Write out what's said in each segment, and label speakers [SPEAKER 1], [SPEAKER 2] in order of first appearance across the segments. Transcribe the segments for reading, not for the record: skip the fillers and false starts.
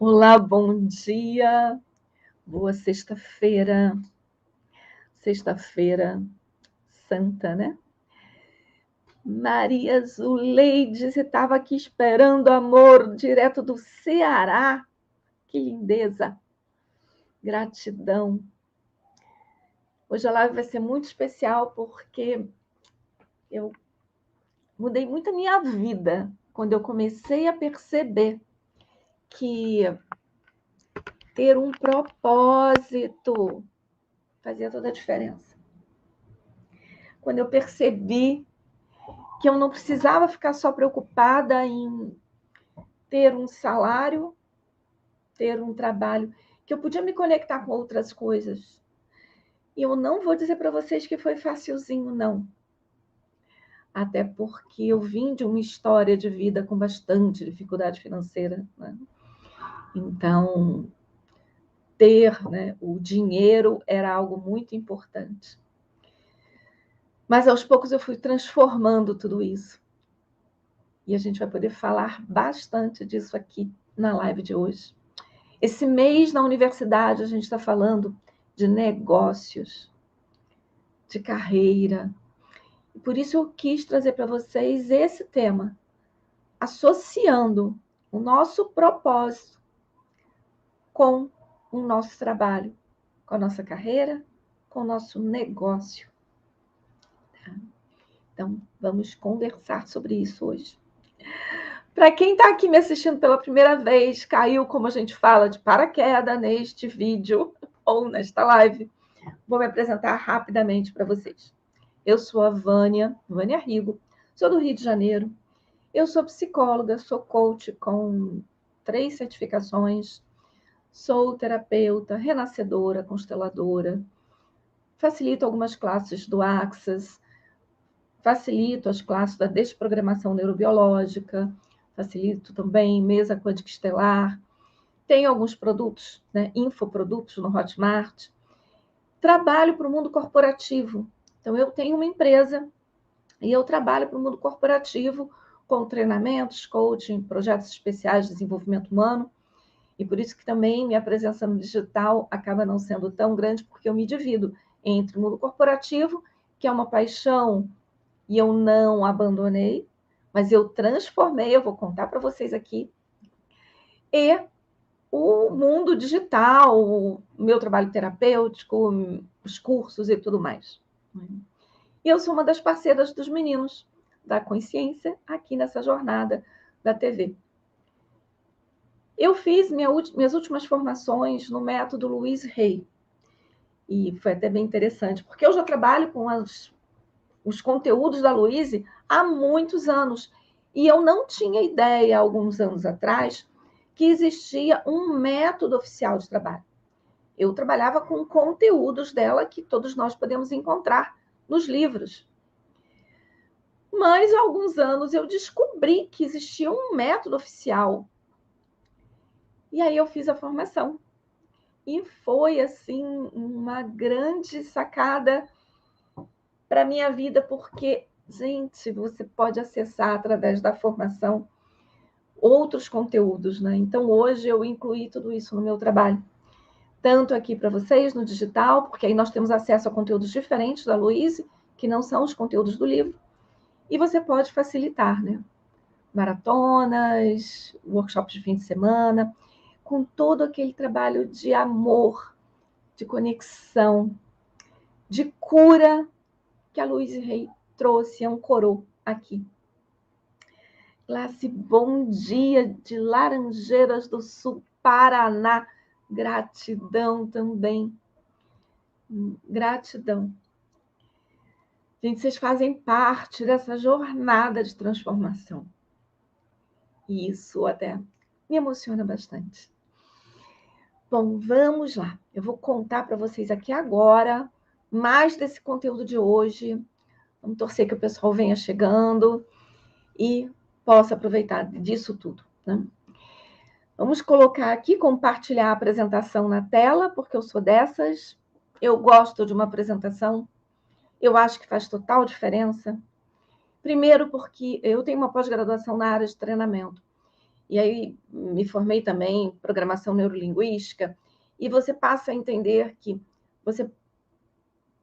[SPEAKER 1] Olá, bom dia, boa sexta-feira, sexta-feira santa, né? Maria Zuleide, você estava aqui esperando amor direto do Ceará, que lindeza, gratidão. Hoje a live vai ser muito especial porque eu mudei muito a minha vida quando eu comecei a perceber que ter um propósito fazia toda a diferença. Quando eu percebi que eu não precisava ficar só preocupada em ter um salário, ter um trabalho, que eu podia me conectar com outras coisas. E eu não vou dizer para vocês que foi facilzinho, não. Até porque eu vim de uma história de vida com bastante dificuldade financeira, né? Então, ter, né, o dinheiro era algo muito importante. Mas aos poucos eu fui transformando tudo isso. E a gente vai poder falar bastante disso aqui na live de hoje. Esse mês na universidade a gente está falando de negócios, de carreira. E por isso eu quis trazer para vocês esse tema, associando o nosso propósito com o nosso trabalho, com a nossa carreira, com o nosso negócio. Então, vamos conversar sobre isso hoje. Para quem está aqui me assistindo pela primeira vez, caiu, como a gente fala, de paraquedas neste vídeo ou nesta live, vou me apresentar rapidamente para vocês. Eu sou a Vânia Rigo, sou do Rio de Janeiro. Eu sou psicóloga, sou coach com 3 certificações, sou terapeuta, renascedora, consteladora, facilito algumas classes do Access, facilito as classes da desprogramação neurobiológica, facilito também mesa quântica estelar, tenho alguns produtos, né, infoprodutos no Hotmart, trabalho para o mundo corporativo. Então, eu tenho uma empresa e eu trabalho para o mundo corporativo com treinamentos, coaching, projetos especiais de desenvolvimento humano. E por isso que também minha presença no digital acaba não sendo tão grande, porque eu me divido entre o mundo corporativo, que é uma paixão e eu não abandonei, mas eu transformei, eu vou contar para vocês aqui, e o mundo digital, o meu trabalho terapêutico, os cursos e tudo mais. E eu sou uma das parceiras dos meninos da Consciência aqui nessa jornada da TV. Eu fiz minhas últimas formações no método Louise Hay. E foi até bem interessante, porque eu já trabalho com os conteúdos da Louise há muitos anos. E eu não tinha ideia, alguns anos atrás, que existia um método oficial de trabalho. Eu trabalhava com conteúdos dela que todos nós podemos encontrar nos livros. Mas há alguns anos eu descobri que existia um método oficial. E aí eu fiz a formação. E foi, assim, uma grande sacada para a minha vida, porque, gente, você pode acessar através da formação outros conteúdos, né? Então, hoje eu incluí tudo isso no meu trabalho. Tanto aqui para vocês, no digital, porque aí nós temos acesso a conteúdos diferentes da Louise, que não são os conteúdos do livro, e você pode facilitar, né? Maratonas, workshops de fim de semana, com todo aquele trabalho de amor, de conexão, de cura que a Louise Hay trouxe, ancorou aqui. Classe, bom dia de Laranjeiras do Sul, Paraná. Gratidão também. Gratidão. Gente, vocês fazem parte dessa jornada de transformação. E isso até me emociona bastante. Bom, vamos lá. Eu vou contar para vocês aqui agora mais desse conteúdo de hoje. Vamos torcer que o pessoal venha chegando e possa aproveitar disso tudo, né? Vamos colocar aqui, compartilhar a apresentação na tela, porque eu sou dessas. Eu gosto de uma apresentação. Eu acho que faz total diferença. Primeiro, porque eu tenho uma pós-graduação na área de treinamento. e aí me formei também em programação neurolinguística, e você passa a entender que você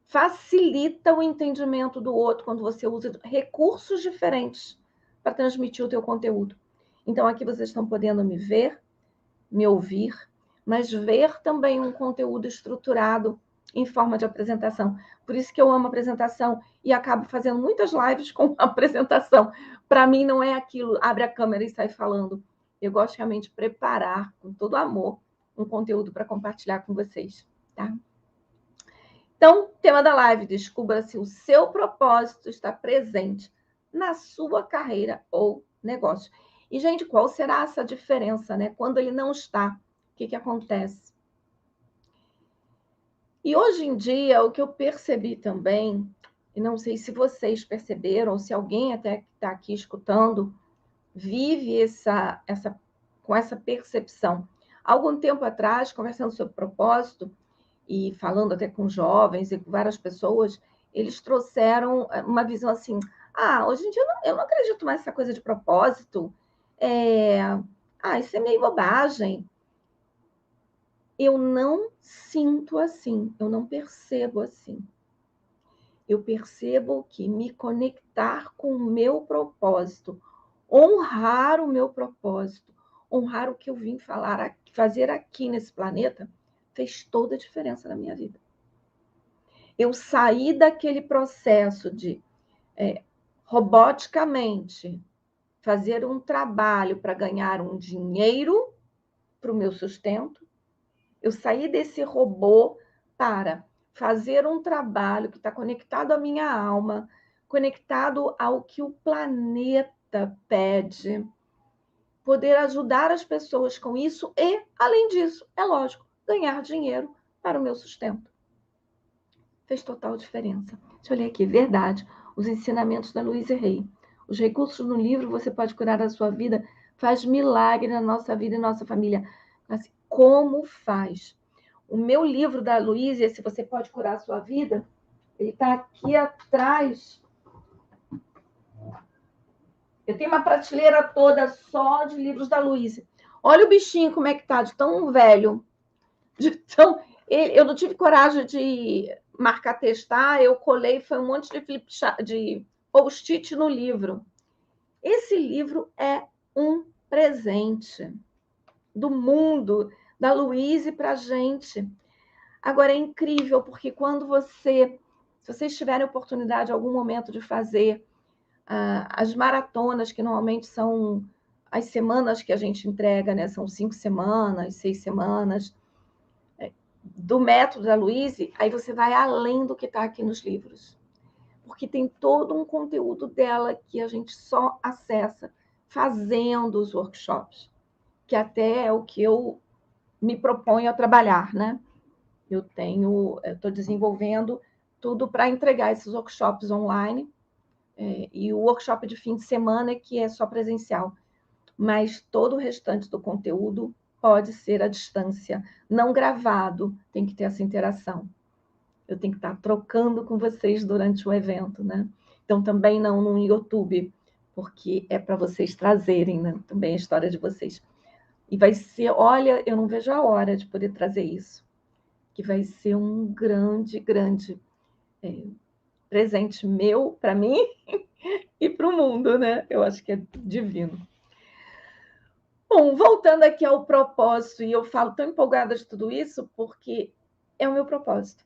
[SPEAKER 1] facilita o entendimento do outro quando você usa recursos diferentes para transmitir o teu conteúdo. Então, aqui vocês estão podendo me ver, me ouvir, mas ver também um conteúdo estruturado em forma de apresentação. Por isso que eu amo apresentação e acabo fazendo muitas lives com apresentação. Para mim não é aquilo, abre a câmera e sai falando. Eu gosto realmente de preparar com todo amor um conteúdo para compartilhar com vocês, tá? Então, tema da live, descubra se o seu propósito está presente na sua carreira ou negócio. E, gente, qual será essa diferença, né? Quando ele não está, o que acontece? E hoje em dia, o que eu percebi também, e não sei se vocês perceberam, ou se alguém até que está aqui escutando, vive com essa percepção. Algum tempo atrás, conversando sobre propósito, e falando até com jovens e com várias pessoas, eles trouxeram uma visão assim, hoje em dia eu não acredito mais nessa coisa de propósito, isso é meio bobagem. Eu não sinto assim, eu não percebo assim. Eu percebo que me conectar com o meu propósito, honrar o meu propósito, honrar o que eu vim fazer aqui nesse planeta, fez toda a diferença na minha vida. Eu saí daquele processo de roboticamente fazer um trabalho para ganhar um dinheiro para o meu sustento. Eu saí desse robô para fazer um trabalho que está conectado à minha alma, conectado ao que o planeta pede, poder ajudar as pessoas com isso e, além disso, é lógico, ganhar dinheiro para o meu sustento. Fez total diferença. Deixa eu ler aqui, verdade. Os ensinamentos da Louise Hay. Os recursos no livro Você Pode Curar a Sua Vida faz milagre na nossa vida e nossa família. Assim, como faz? O meu livro da Louise, esse Você Pode Curar a Sua Vida, ele está aqui atrás. Eu tenho uma prateleira toda só de livros da Louise. Olha o bichinho como é que tá, de tão velho. Eu não tive coragem de marcar testar, eu colei, foi um monte de post-it no livro. Esse livro é um presente do mundo, da Louise para a gente. Agora, é incrível, porque quando se vocês tiverem oportunidade em algum momento de fazer as maratonas, que normalmente são as semanas que a gente entrega, né? São 5 semanas, 6 semanas, do método da Louise, aí você vai além do que está aqui nos livros. Porque tem todo um conteúdo dela que a gente só acessa fazendo os workshops, que até é o que eu me proponho a trabalhar, né? Eu estou desenvolvendo tudo para entregar esses workshops online, e o workshop de fim de semana que é só presencial. Mas todo o restante do conteúdo pode ser à distância, não gravado, tem que ter essa interação. Eu tenho que estar trocando com vocês durante o evento, né? Então, também não no YouTube, porque é para vocês trazerem, né? Também a história de vocês. E vai ser, olha, eu não vejo a hora de poder trazer isso, que vai ser um grande, grande presente meu para mim e para o mundo, né? Eu acho que é divino. Bom, voltando aqui ao propósito, e eu falo tão empolgada de tudo isso porque é o meu propósito.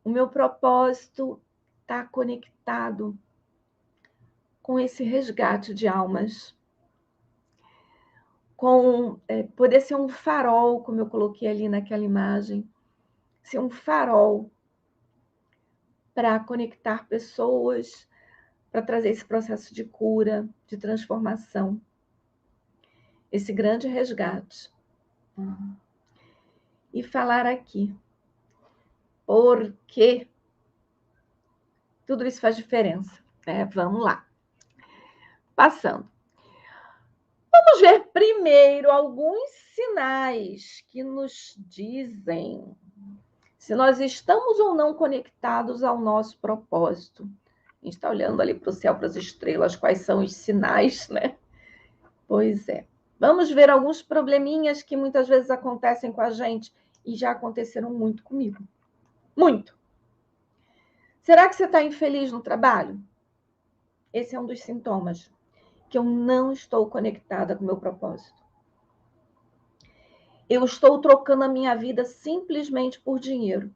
[SPEAKER 1] O meu propósito está conectado com esse resgate de almas, com poder ser um farol, como eu coloquei ali naquela imagem, ser um farol para conectar pessoas, para trazer esse processo de cura, de transformação, esse grande resgate. E falar aqui, porque tudo isso faz diferença, né? Vamos lá. Passando. Vamos ver primeiro alguns sinais que nos dizem se nós estamos ou não conectados ao nosso propósito. A gente está olhando ali para o céu, para as estrelas, quais são os sinais, né? Pois é. Vamos ver alguns probleminhas que muitas vezes acontecem com a gente e já aconteceram muito comigo. Muito. Será que você está infeliz no trabalho? Esse é um dos sintomas, que eu não estou conectada com o meu propósito. Eu estou trocando a minha vida simplesmente por dinheiro.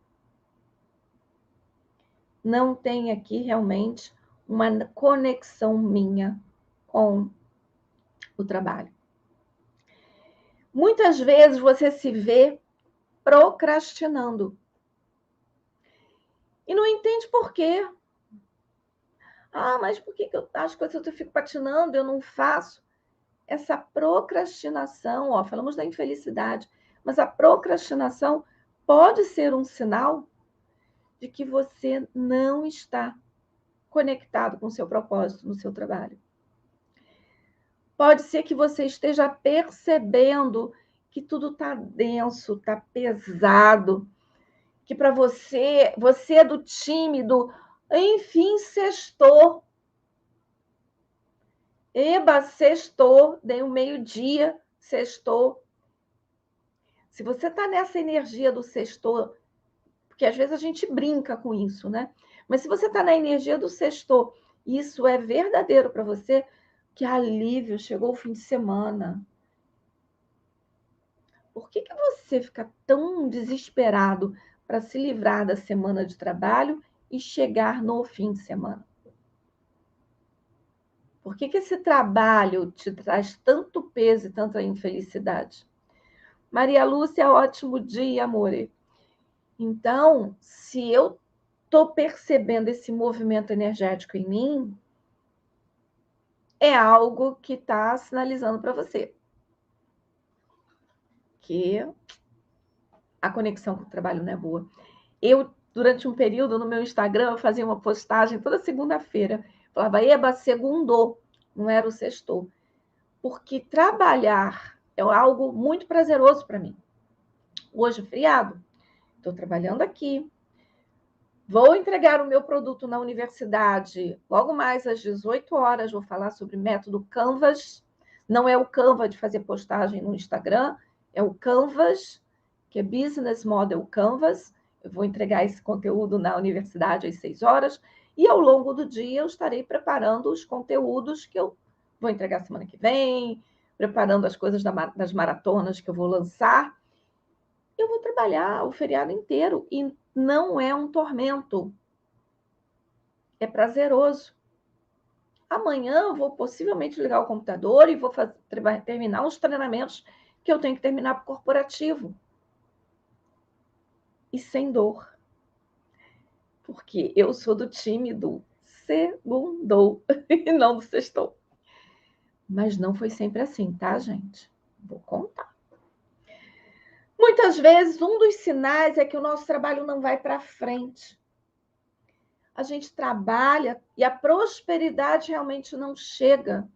[SPEAKER 1] Não tem aqui realmente uma conexão minha com o trabalho. Muitas vezes você se vê procrastinando. E não entende por quê. Ah, mas por que as coisas eu fico patinando, eu não faço? Essa procrastinação, ó, falamos da infelicidade, mas a procrastinação pode ser um sinal de que você não está conectado com o seu propósito no seu trabalho. Pode ser que você esteja percebendo que tudo está denso, está pesado, que para você é do time do, enfim, sextou. Eba, sextou, dei um meio-dia, sextou. Se você está nessa energia do sextou, porque às vezes a gente brinca com isso, né? Mas se você está na energia do sextou, isso é verdadeiro para você, que alívio, chegou o fim de semana. Por que você fica tão desesperado para se livrar da semana de trabalho e chegar no fim de semana? Por que esse trabalho te traz tanto peso e tanta infelicidade? Maria Lúcia, ótimo dia, amore. Então, se eu estou percebendo esse movimento energético em mim, é algo que está sinalizando para você que a conexão com o trabalho não é boa. Eu, durante um período, no meu Instagram, eu fazia uma postagem toda segunda-feira. Falava, eba, segundou, não era o sextou. Porque trabalhar é algo muito prazeroso para mim. Hoje, feriado, estou trabalhando aqui. Vou entregar o meu produto na universidade logo mais às 18 horas. Vou falar sobre método Canvas. Não é o Canva de fazer postagem no Instagram, é o Canvas, que é Business Model Canvas. Eu vou entregar esse conteúdo na universidade às 6 horas. E ao longo do dia eu estarei preparando os conteúdos que eu vou entregar semana que vem, preparando as coisas das maratonas que eu vou lançar. Eu vou trabalhar o feriado inteiro e não é um tormento. É prazeroso. Amanhã eu vou possivelmente ligar o computador e vou terminar os treinamentos que eu tenho que terminar para o corporativo. E sem dor. Porque eu sou do time do segundou e não do sextou. Mas não foi sempre assim, tá, gente? Vou contar. Muitas vezes, um dos sinais é que o nosso trabalho não vai para frente. A gente trabalha e a prosperidade realmente não chega.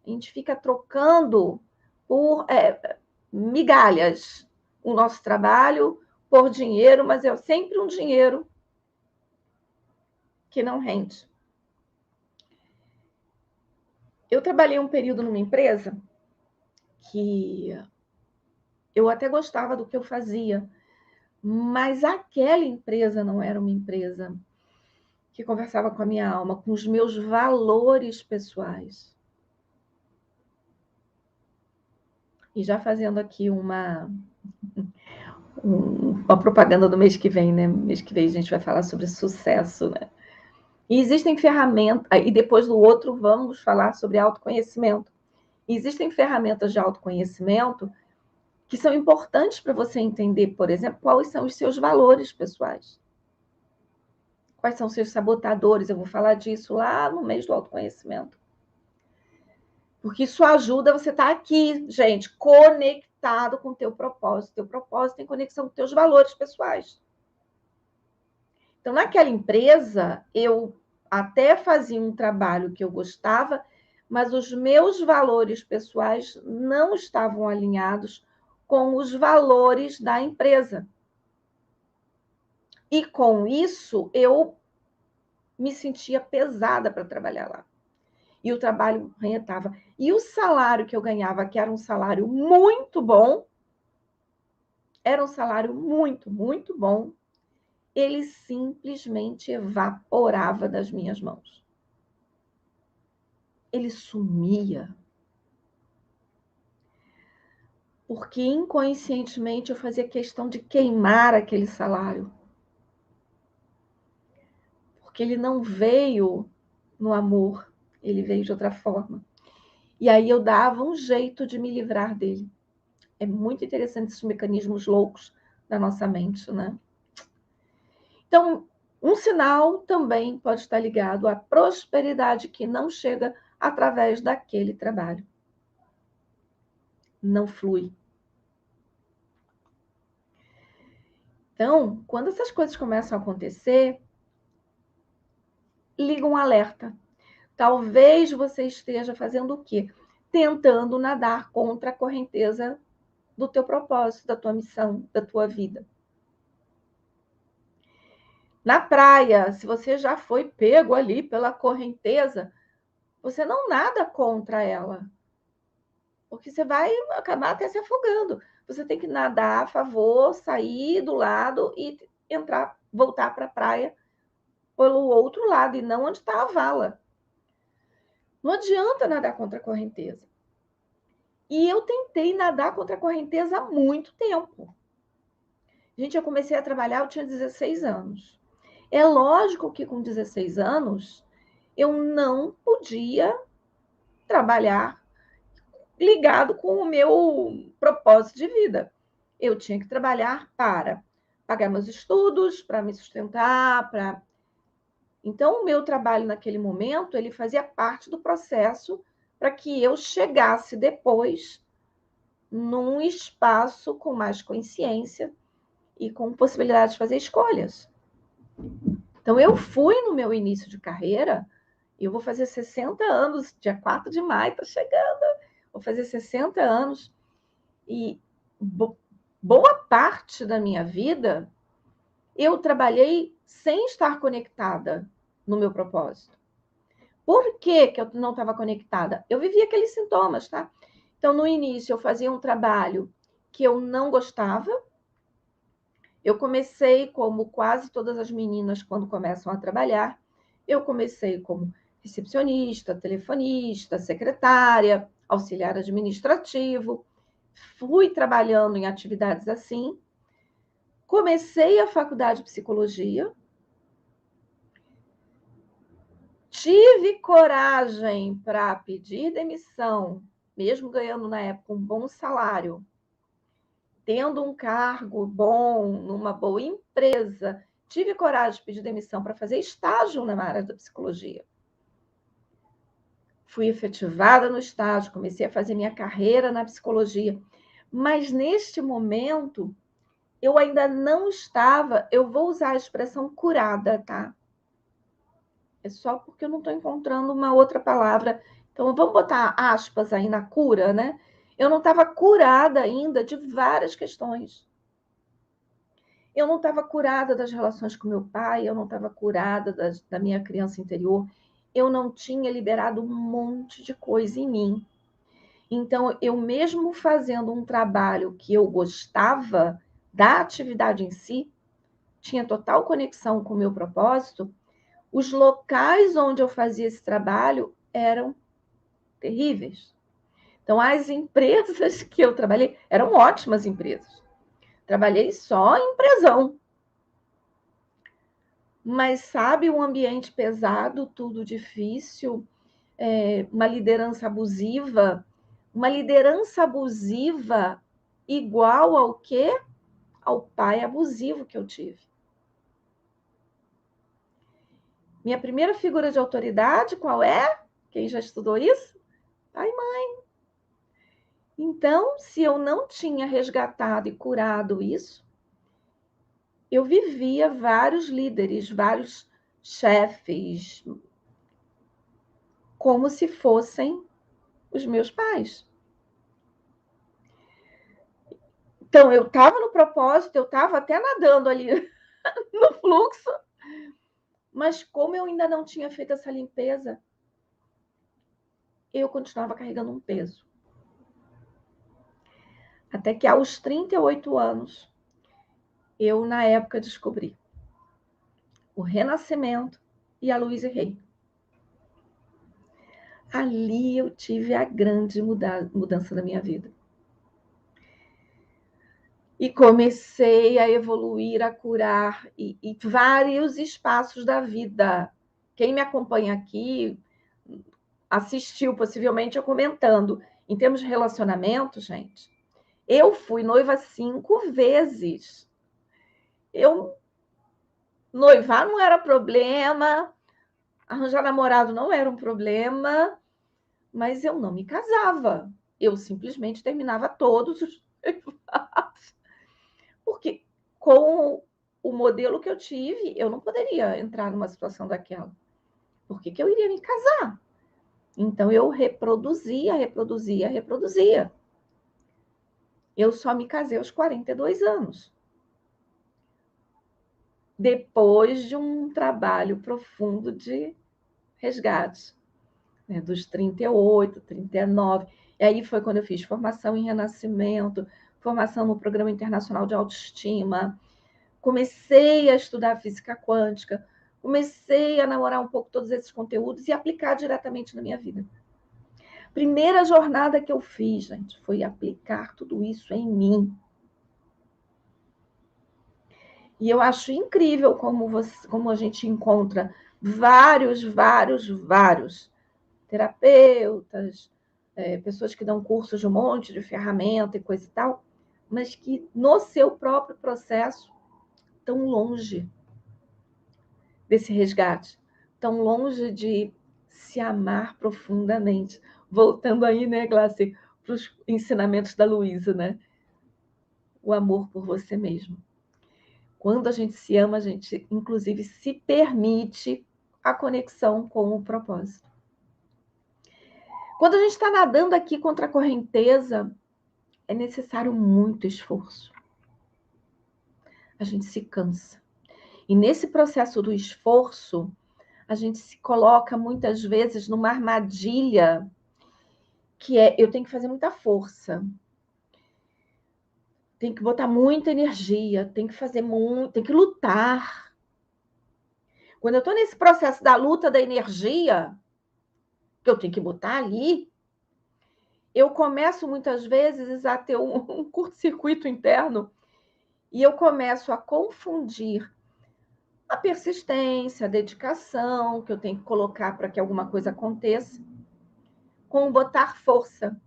[SPEAKER 1] A gente fica trocando por migalhas o nosso trabalho por dinheiro, mas é sempre um dinheiro que não rende. Eu trabalhei um período numa empresa que eu até gostava do que eu fazia, mas aquela empresa não era uma empresa que conversava com a minha alma, com os meus valores pessoais. E já fazendo aqui uma propaganda do mês que vem, né? Mês que vem a gente vai falar sobre sucesso, né? E existem ferramentas, e depois do outro vamos falar sobre autoconhecimento. E existem ferramentas de autoconhecimento que são importantes para você entender, por exemplo, quais são os seus valores pessoais. Quais são os seus sabotadores? Eu vou falar disso lá no mês do autoconhecimento. Porque isso ajuda você a estar aqui, gente, conectado com o teu propósito. Teu propósito tem conexão com teus valores pessoais. Então, naquela empresa, eu até fazia um trabalho que eu gostava, mas os meus valores pessoais não estavam alinhados com os valores da empresa. E com isso, eu me sentia pesada para trabalhar lá. E o trabalho ranhetava. E o salário que eu ganhava, que era um salário muito bom, era um salário muito, muito bom, ele simplesmente evaporava das minhas mãos. Ele sumia. Porque inconscientemente eu fazia questão de queimar aquele salário. Porque ele não veio no amor, ele veio de outra forma. E aí eu dava um jeito de me livrar dele. É muito interessante esses mecanismos loucos da nossa mente, né? Então, um sinal também pode estar ligado à prosperidade que não chega através daquele trabalho. Não flui. Então, quando essas coisas começam a acontecer, liga um alerta. Talvez você esteja fazendo o quê? Tentando nadar contra a correnteza do teu propósito, da tua missão, da tua vida. Na praia, se você já foi pego ali pela correnteza, você não nada contra ela, porque você vai acabar até se afogando. Você tem que nadar a favor, sair do lado e entrar, voltar para a praia pelo outro lado, e não onde está a vala. Não adianta nadar contra a correnteza. E eu tentei nadar contra a correnteza há muito tempo. Gente, eu comecei a trabalhar, eu tinha 16 anos. É lógico que com 16 anos eu não podia trabalhar ligado com o meu propósito de vida. Eu tinha que trabalhar para pagar meus estudos, para me sustentar, para... Então, o meu trabalho naquele momento, ele fazia parte do processo para que eu chegasse depois num espaço com mais consciência e com possibilidade de fazer escolhas. Então, eu fui no meu início de carreira, eu vou fazer 60 anos, dia 4 de maio, está chegando, vou fazer 60 anos, e boa parte da minha vida eu trabalhei sem estar conectada no meu propósito. Por que eu não estava conectada? Eu vivia aqueles sintomas, tá? Então, no início, eu fazia um trabalho que eu não gostava. Eu comecei, como quase todas as meninas quando começam a trabalhar, eu comecei como recepcionista, telefonista, secretária, auxiliar administrativo. Fui trabalhando em atividades assim. Comecei a faculdade de psicologia. Tive coragem para pedir demissão, mesmo ganhando na época um bom salário, tendo um cargo bom, numa boa empresa. Tive coragem de pedir demissão para fazer estágio na área da psicologia. Fui efetivada no estágio, comecei a fazer minha carreira na psicologia. Mas neste momento, eu ainda não estava, eu vou usar a expressão curada, tá? É só porque eu não estou encontrando uma outra palavra. Então, vamos botar aspas aí na cura, né? Eu não estava curada ainda de várias questões. Eu não estava curada das relações com meu pai, eu não estava curada da minha criança interior, eu não tinha liberado um monte de coisa em mim. Então, eu mesmo fazendo um trabalho que eu gostava da atividade em si, tinha total conexão com o meu propósito, os locais onde eu fazia esse trabalho eram terríveis. Então, as empresas que eu trabalhei eram ótimas empresas. Trabalhei só em empresão. Mas, sabe, um ambiente pesado, tudo difícil, uma liderança abusiva. Uma liderança abusiva igual ao quê? Ao pai abusivo que eu tive. Minha primeira figura de autoridade, qual é? Quem já estudou isso? Pai e mãe. Então, se eu não tinha resgatado e curado isso, eu vivia vários líderes, vários chefes, como se fossem os meus pais. Então, eu estava no propósito, eu estava até nadando ali no fluxo, mas como eu ainda não tinha feito essa limpeza, eu continuava carregando um peso. Até que aos 38 anos, eu, na época, descobri o Renascimento e a Louise Hay. Ali eu tive a grande mudança da minha vida. E comecei a evoluir, a curar, e vários espaços da vida. Quem me acompanha aqui assistiu, possivelmente, eu comentando. Em termos de relacionamento, gente, eu fui noiva 5 vezes. Noivar não era problema, arranjar namorado não era um problema, mas eu não me casava. Eu simplesmente terminava todos os noivados. Porque com o modelo que eu tive, eu não poderia entrar numa situação daquela. Por que eu iria me casar? Então eu reproduzia. Eu só me casei aos 42 anos. Depois de um trabalho profundo de resgate, né, dos 38, 39. E aí foi quando eu fiz formação em renascimento, formação no Programa Internacional de Autoestima, comecei a estudar física quântica, comecei a namorar um pouco todos esses conteúdos e aplicar diretamente na minha vida. Primeira jornada que eu fiz, gente, foi aplicar tudo isso em mim. E eu acho incrível como a gente encontra vários terapeutas, pessoas que dão cursos de um monte de ferramenta e coisa e tal, mas que no seu próprio processo estão longe desse resgate, tão longe de se amar profundamente. Voltando aí, né, Glácia, para os ensinamentos da Luísa, né? O amor por você mesmo. Quando a gente se ama, a gente, inclusive, se permite a conexão com o propósito. Quando a gente está nadando aqui contra a correnteza, é necessário muito esforço. A gente se cansa. E nesse processo do esforço, a gente se coloca muitas vezes numa armadilha que é: eu tenho que fazer muita força, tenho que botar muita energia, tenho que fazer muito, tenho que lutar. Quando eu estou nesse processo da luta da energia, que eu tenho que botar ali, eu começo muitas vezes a ter um curto-circuito interno e eu começo a confundir a persistência, a dedicação que eu tenho que colocar para que alguma coisa aconteça, com botar força.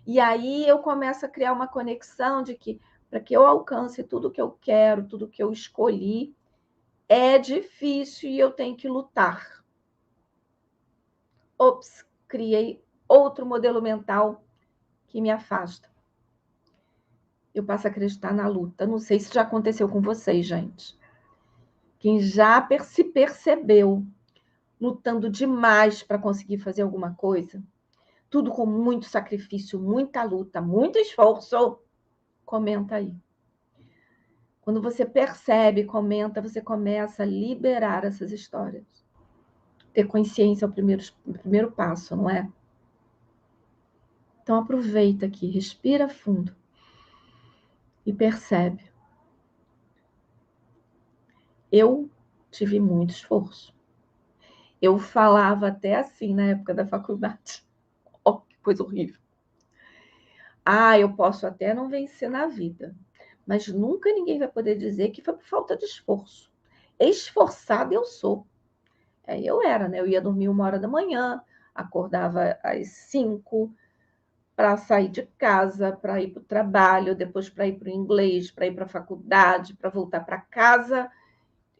[SPEAKER 1] E aí eu começo a criar uma conexão de que, para que eu alcance tudo que eu quero, tudo que eu escolhi, é difícil e eu tenho que lutar. Ops, criei outro modelo mental que me afasta. Eu passo a acreditar na luta. Não sei se já aconteceu com vocês, gente. Quem já se percebeu lutando demais para conseguir fazer alguma coisa, tudo com muito sacrifício, muita luta, muito esforço, comenta aí. Quando você percebe, comenta, você começa a liberar essas histórias. Ter consciência é o primeiro passo, não é? Então aproveita aqui, respira fundo e percebe. Eu tive muito esforço. Eu falava até assim na época da faculdade. Oh, que coisa horrível. Eu posso até não vencer na vida, mas nunca ninguém vai poder dizer que foi por falta de esforço. Esforçada eu sou. Eu era, né? Eu ia dormir 1h da manhã, acordava às 5 para sair de casa, para ir para o trabalho, depois para ir para o inglês, para ir para a faculdade, para voltar para casa,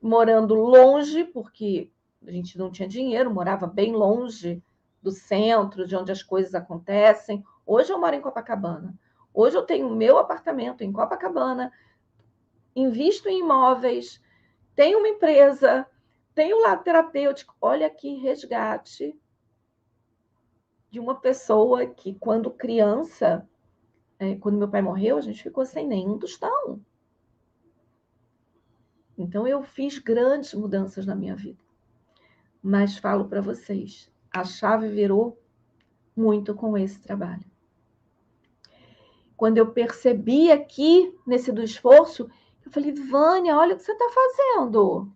[SPEAKER 1] morando longe, porque a gente não tinha dinheiro, morava bem longe do centro, de onde as coisas acontecem. Hoje eu moro em Copacabana. Hoje eu tenho o meu apartamento em Copacabana, invisto em imóveis, tenho uma empresa, tenho um lado terapêutico. Olha que resgate de uma pessoa que, quando criança, quando meu pai morreu, a gente ficou sem nenhum tostão. Então, eu fiz grandes mudanças na minha vida. Mas falo para vocês, a chave virou muito com esse trabalho. Quando eu percebi aqui, nesse do esforço, eu falei, Vânia, olha o que você está fazendo.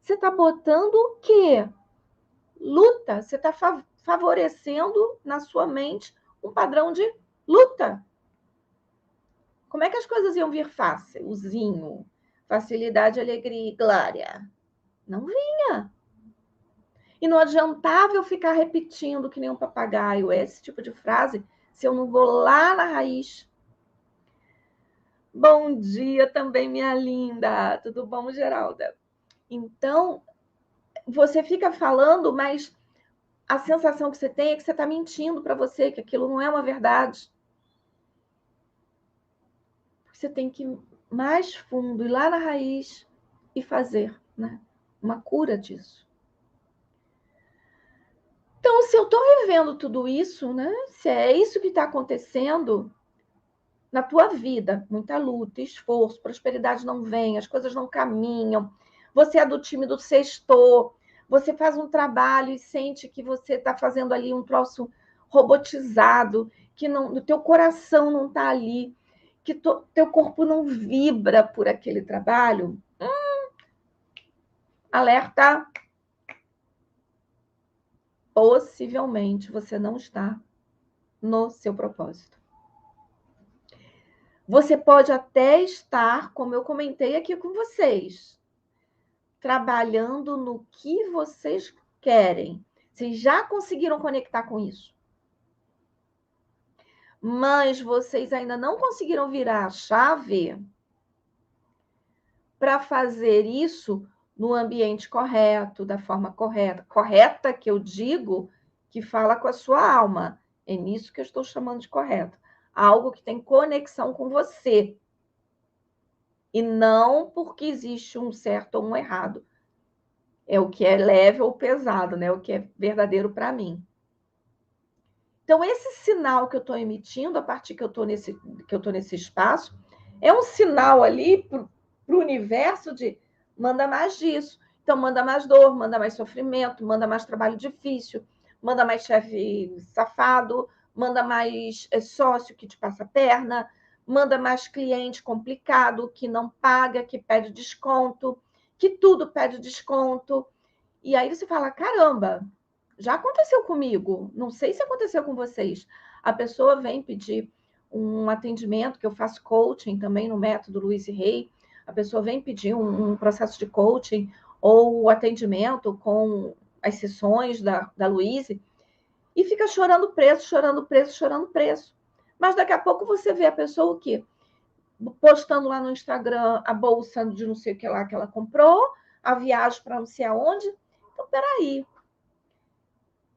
[SPEAKER 1] Você está botando o quê? Luta. Você está favorecendo na sua mente um padrão de luta. Como é que as coisas iam vir fácilzinho? Facilidade, alegria e glória. Não vinha. E não adiantava eu ficar repetindo que nem um papagaio esse tipo de frase se eu não vou lá na raiz. Bom dia também, minha linda. Tudo bom, Geralda? Então, você fica falando, mas a sensação que você tem é que você está mentindo para você, que aquilo não é uma verdade. Você tem que ir mais fundo, ir lá na raiz e fazer, né? Uma cura disso. Então, se eu estou revendo tudo isso, né? Se é isso que está acontecendo na tua vida, muita luta, esforço, prosperidade não vem, as coisas não caminham, você é do time do sextor, você faz um trabalho e sente que você está fazendo ali um troço robotizado, que não, o teu coração não está ali, que teu corpo não vibra por aquele trabalho, alerta, possivelmente você não está no seu propósito. Você pode até estar, como eu comentei aqui com vocês, trabalhando no que vocês querem. Vocês já conseguiram conectar com isso. Mas vocês ainda não conseguiram virar a chave para fazer isso no ambiente correto, da forma correta. Correta que eu digo que fala com a sua alma. É nisso que eu estou chamando de correto. Algo que tem conexão com você. E não porque existe um certo ou um errado. É o que é leve ou pesado, né? O que é verdadeiro para mim. Então, esse sinal que eu estou emitindo, a partir que eu estou nesse espaço, é um sinal ali para o universo de manda mais disso. Então, manda mais dor, manda mais sofrimento, manda mais trabalho difícil, manda mais chefe safado, manda mais sócio que te passa a perna, manda mais cliente complicado, que não paga, que pede desconto, que tudo pede desconto. E aí você fala, caramba, já aconteceu comigo, não sei se aconteceu com vocês. A pessoa vem pedir um atendimento, que eu faço coaching também no método Luiz e Rei, a pessoa vem pedir um processo de coaching ou o atendimento com as sessões da Luiz e fica chorando preço, chorando preço, chorando preço. Mas daqui a pouco você vê a pessoa o quê? Postando lá no Instagram a bolsa de não sei o que lá que ela comprou, a viagem para não sei aonde. Então, peraí,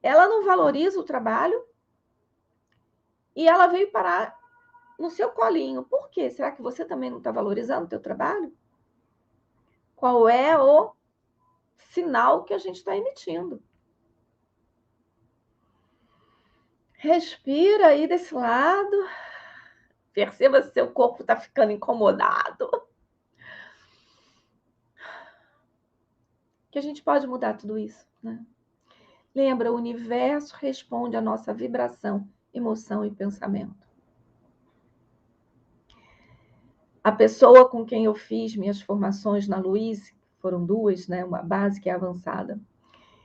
[SPEAKER 1] ela não valoriza o trabalho e ela veio parar no seu colinho. Por quê? Será que você também não está valorizando o teu trabalho? Qual é o sinal que a gente está emitindo? Respira aí desse lado. Perceba se seu corpo está ficando incomodado. Que a gente pode mudar tudo isso, né? Lembra, o universo responde à nossa vibração, emoção e pensamento. A pessoa com quem eu fiz minhas formações na Luiz, foram duas, né? Uma básica e avançada.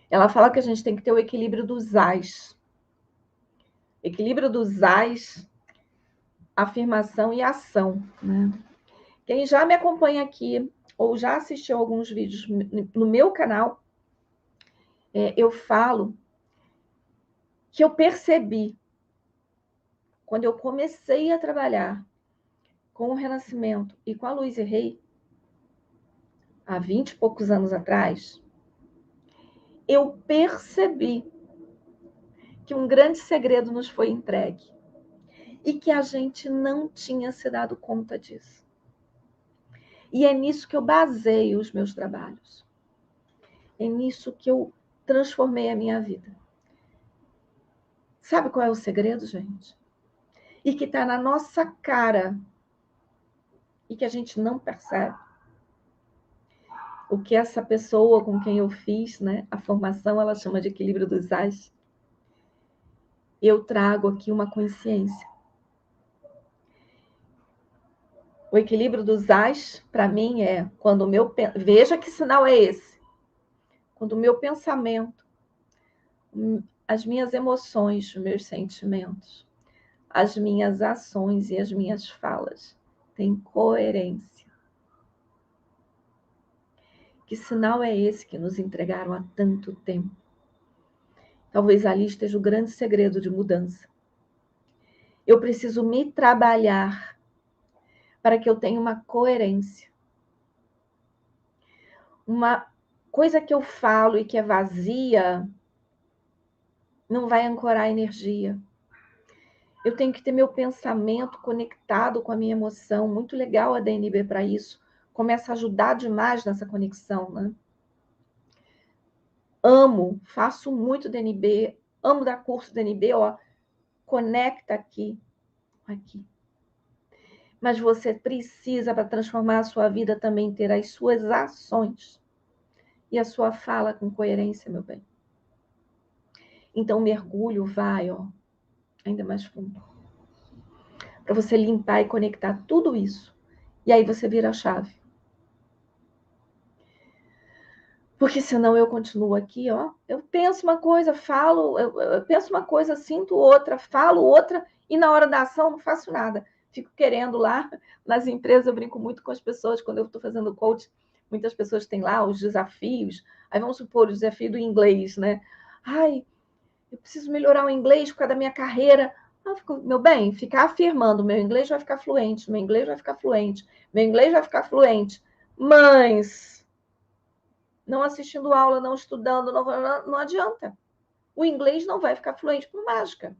[SPEAKER 1] Ela fala que a gente tem que ter o equilíbrio dos ais. Equilíbrio dos ais, afirmação e ação, né? Quem já me acompanha aqui ou já assistiu alguns vídeos no meu canal, eu falo que eu percebi, quando eu comecei a trabalhar com o Renascimento e com a Luiz e Rei, há 20 e poucos anos atrás, eu percebi que um grande segredo nos foi entregue e que a gente não tinha se dado conta disso. E é nisso que eu baseio os meus trabalhos. É nisso que eu transformei a minha vida. Sabe qual é o segredo, gente? E que está na nossa cara e que a gente não percebe. O que essa pessoa com quem eu fiz, né, a formação, ela chama de equilíbrio dos ais. eu trago aqui uma consciência. O equilíbrio dos ais, para mim, é quando o meu... Veja que sinal é esse. Quando o meu pensamento, as minhas emoções, os meus sentimentos, as minhas ações e as minhas falas têm coerência. Que sinal é esse que nos entregaram há tanto tempo? Talvez ali esteja o grande segredo de mudança. Eu preciso me trabalhar para que eu tenha uma coerência. Uma coisa que eu falo e que é vazia não vai ancorar a energia. Eu tenho que ter meu pensamento conectado com a minha emoção. Muito legal a DNB para isso. Começa a ajudar demais nessa conexão, né? Amo, faço muito DNB, amo dar curso DNB, ó. Conecta aqui. Mas você precisa, para transformar a sua vida, também ter as suas ações e a sua fala com coerência, meu bem. Então, o mergulho vai, ó, ainda mais fundo. Para você limpar e conectar tudo isso. E aí você vira a chave. Porque senão eu continuo aqui, ó. Eu penso uma coisa, falo, eu penso uma coisa, sinto outra, falo outra, e na hora da ação não faço nada. Fico querendo lá, nas empresas, eu brinco muito com as pessoas, quando eu estou fazendo coach, muitas pessoas têm lá os desafios. Aí vamos supor o desafio do inglês, né? Ai, eu preciso melhorar o inglês por causa da minha carreira. Meu bem, ficar afirmando, meu inglês vai ficar fluente, meu inglês vai ficar fluente, meu inglês vai ficar fluente. Mas não assistindo aula, não estudando, não adianta. O inglês não vai ficar fluente por mágica.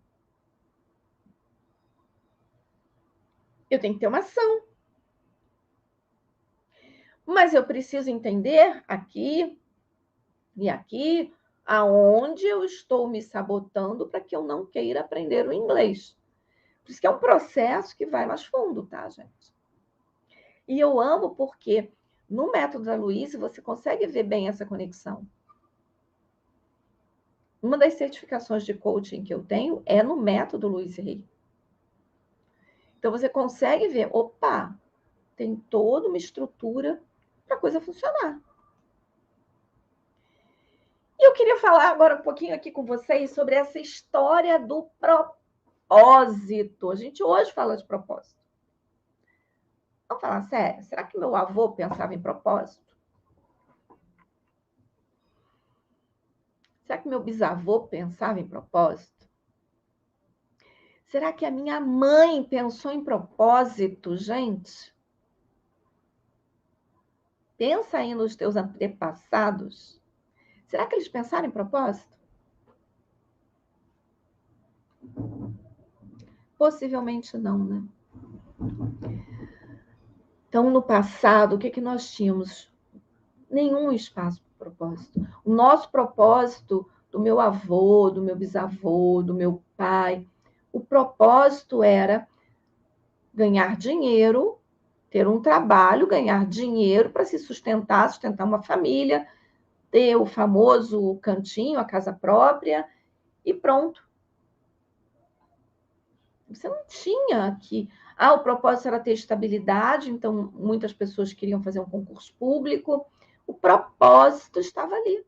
[SPEAKER 1] Eu tenho que ter uma ação. Mas eu preciso entender aqui e aqui aonde eu estou me sabotando para que eu não queira aprender o inglês. Por isso que é um processo que vai mais fundo, tá, gente? E eu amo porque no método da Louise você consegue ver bem essa conexão. Uma das certificações de coaching que eu tenho é no método Louise Hay. Então você consegue ver, opa, tem toda uma estrutura para a coisa funcionar. E eu queria falar agora um pouquinho aqui com vocês sobre essa história do propósito. A gente hoje fala de propósito. Vamos falar sério? Será que meu avô pensava em propósito? Será que meu bisavô pensava em propósito? Será que a minha mãe pensou em propósito, gente? Pensa aí nos teus antepassados. Será que eles pensaram em propósito? Possivelmente não, né? Então, no passado, o que nós tínhamos? Nenhum espaço para propósito. O nosso propósito, do meu avô, do meu bisavô, do meu pai, o propósito era ganhar dinheiro, ter um trabalho, ganhar dinheiro para se sustentar, sustentar uma família, ter o famoso cantinho, a casa própria, e pronto. Você não tinha aqui. O propósito era ter estabilidade, então muitas pessoas queriam fazer um concurso público. O propósito estava ali.